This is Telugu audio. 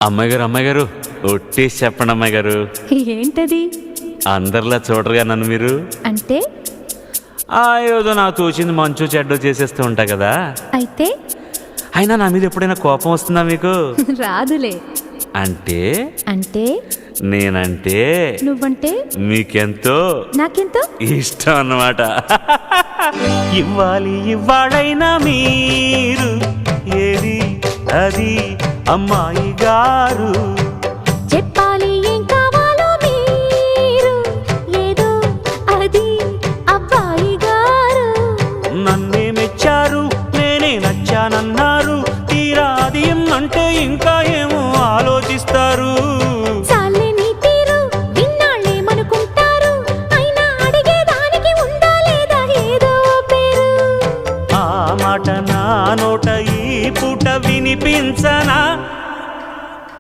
అమ్మాయి గారు ఒట్టేసి చెప్పండి అమ్మాయి గారు. ఏంటది? అందరిలా చూడరుగా నన్ను మీరు. అంటే ఏదో నాకు తోచింది మంచు చెడ్డో చేసేస్తూ ఉంటా కదా. అయితే అయినా నా మీద ఎప్పుడైనా కోపం వస్తుందా మీకు? రాదులే. అంటే అంటే నేనంటే నువ్వంటే మీకెంతో నాకెంతో ఇష్టం అన్నమాట. ఇవ్వాలైనా మీరు ఏది అది అమ్మాయి గారు.